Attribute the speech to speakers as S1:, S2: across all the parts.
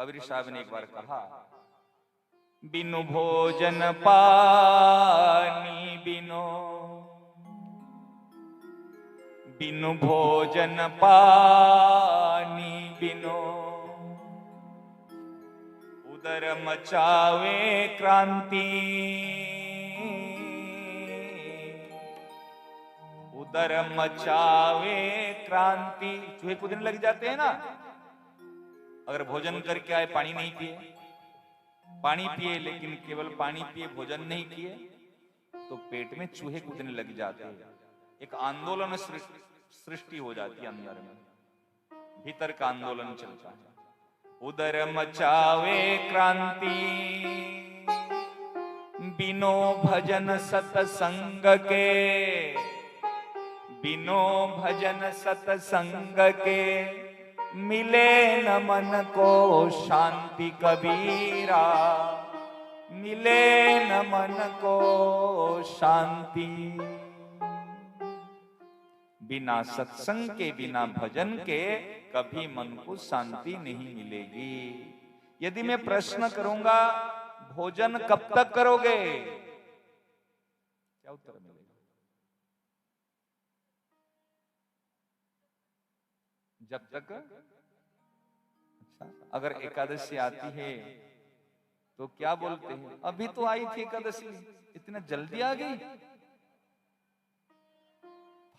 S1: कबीर साहब ने एक बार कहा, बिनु भोजन पानी बिनु भोजन पानी बिनो उदर मचावे क्रांति, उदर मचावे क्रांति। चूहे कूदने लग जाते हैं ना, अगर भोजन करके आए, पानी नहीं पिए, पानी पिए लेकिन केवल पानी पिए, भोजन नहीं किए, तो पेट में चूहे कूदने लग जाते हैं। एक आंदोलन सृष्टि हो जाती है, अंदर में भीतर का आंदोलन चलता है। उदर मचावे क्रांति बिनो भजन सतसंग के, बिनो भजन सतसंग के मिले न मन को शांति कबीरा, मिले न मन को शांति। बिना सत्संग के, बिना भजन के कभी मन को शांति नहीं मिलेगी। यदि मैं प्रश्न करूंगा, भोजन कब तक करोगे, क्या उत्तर मिलेगा? जब तक। अच्छा, अगर एकादशी आती है तो क्या बोलते हैं, अभी तो आई थी एकादशी, इतना जल्दी आ गई।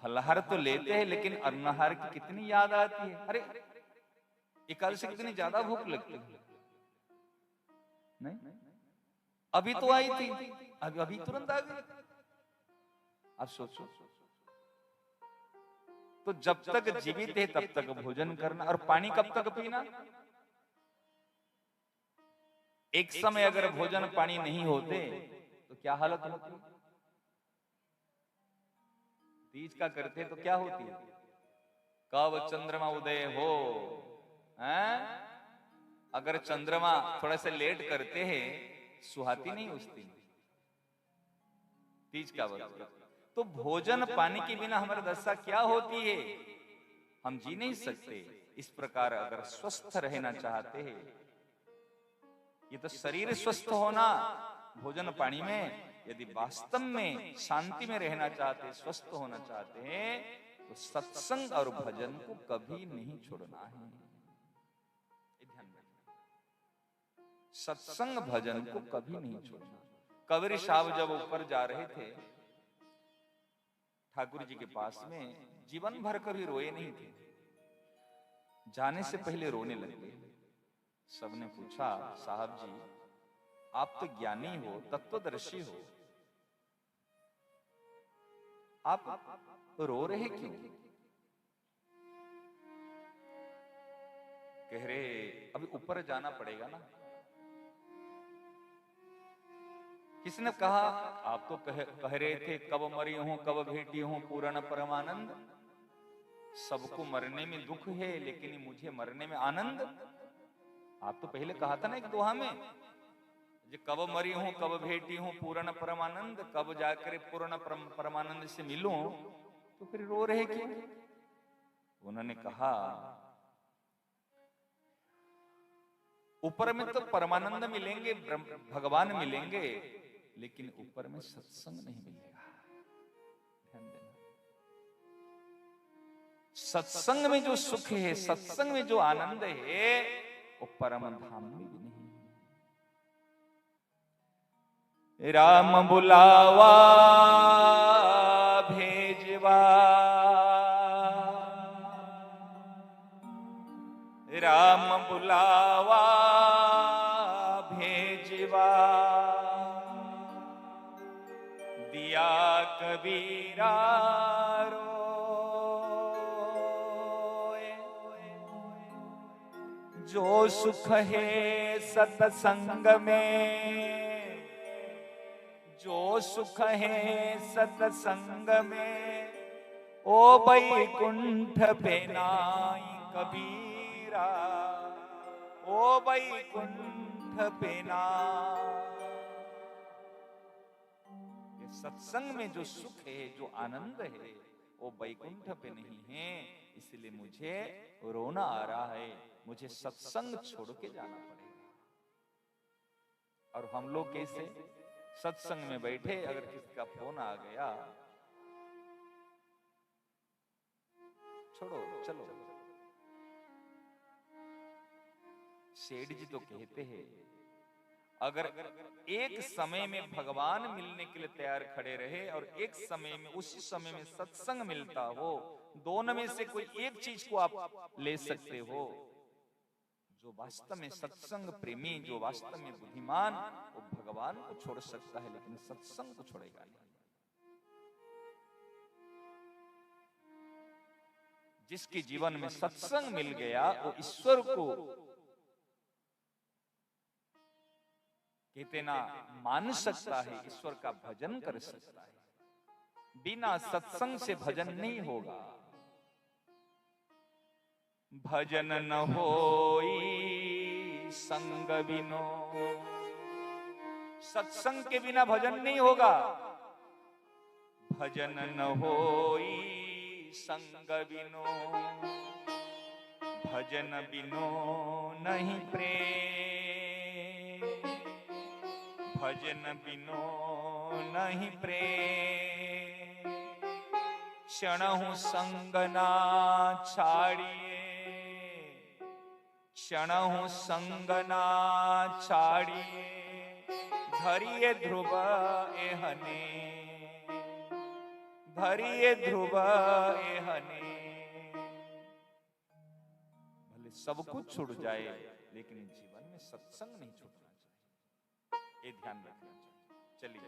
S1: फलाहार तो लेते हैं लेकिन अन्नहार की कितनी याद आती है। अरे एकादशी कितनी ज्यादा भूख लगती है, नहीं? अभी तो आई थी, अभी तुरंत आ गई। आप सोचो, तो जब तक जीवित है तब तक भोजन करना, और पानी कब तक पीना। एक समय अगर भोजन पानी नहीं होते तो क्या हालत होती? तीज का करते तो क्या होती है, कब चंद्रमा उदय हो, हैं? अगर चंद्रमा थोड़ा सा लेट करते हैं, सुहाती नहीं उस दिन तीज का वक्त। तो भोजन पानी के बिना हमारी दशा क्या होती है, हम जी नहीं सकते। इस प्रकार अगर स्वस्थ रहना चाहते हैं, ये तो शरीर स्वस्थ होना भोजन पानी में, यदि वास्तव में शांति में रहना चाहते, स्वस्थ होना चाहते हैं, तो सत्संग और भजन को कभी नहीं छोड़ना है। ध्यान रखना, सत्संग भजन को कभी नहीं छोड़ना। कबीर साहब जब ऊपर जा रहे थे ठाकुर जी के पास में, जीवन भर कभी रोए नहीं थे, जाने से पहले रोने लगे। सबने पूछा, साहब जी आप तो ज्ञानी हो, तत्वदर्शी हो, आप रो रहे क्यों? कह रहे अभी ऊपर जाना पड़ेगा ना। किसने कहा, आप तो कह रहे थे कब मरी हूं कब भेटी हूं पूर्ण परमानंद। सबको मरने में दुख है लेकिन मुझे मरने में आनंद। आप तो पहले कहा था ना एक दोहा में, जो कब मरी हूं कब भेटी हूं पूर्ण परमानंद, कब जाकर पूर्ण परमानंद से मिलूं, तो फिर रो रहे क्यों? उन्होंने कहा, ऊपर में तो परमानंद मिलेंगे, भगवान मिलेंगे, लेकिन ऊपर में सत्संग नहीं मिलेगा। ध्यान देना, सत्संग में जो सुख है, सत्संग में जो आनंद है, वो परम धाम में भी नहीं। राम बुलावा भेजवा, राम बुलावा भेजवा, दिया कबीरा रोए। जो सुख है सत्संग में, जो सुख है सत्संग में, ओ बैकुंठ पे नाई कबीरा, ओ बैकुंठ पे नाई। ये सत्संग में जो सुख है, जो आनंद है, वो बैकुंठ पे नहीं है, इसलिए मुझे रोना आ रहा है, मुझे सत्संग छोड़ के जाना पड़ेगा। और हम लोग कैसे सत्संग में बैठे, अगर किसी का फोन आ गया, छोड़ो चलो। सेठ जी तो कहते हैं, अगर एक समय में भगवान मिलने के लिए तैयार खड़े रहे और एक समय में, उसी समय में सत्संग मिलता हो, दोनों में से कोई एक चीज को आप ले सकते हो। जो वास्तव में सत्संग प्रेमी, जो वास्तव में बुद्धिमान, वो भगवान को छोड़ सकता है, लेकिन सत्संग को छोड़ेगा नहीं। जिसके जीवन में सत्संग मिल गया, वो ईश्वर को कहते ना मान सकता है, ईश्वर का भजन कर सकता है। बिना सत्संग से भजन नहीं होगा। भजन न होई संग बिनो, सत्संग के बिना भजन नहीं होगा। भजन न होई संग बिनो, भजन बिनो नहीं प्रेम, भजन बिनो नहीं प्रेम। क्षणहु संग ना छाड़िए, क्षणहु संग ना छाड़िए। धरिए ध्रुव एहने, धरिए ध्रुव एहने। भले सब कुछ छूट जाए, लेकिन जीवन में सत्संग नहीं छूटना चाहिए। ये ध्यान रखना चाहिए। चलिए।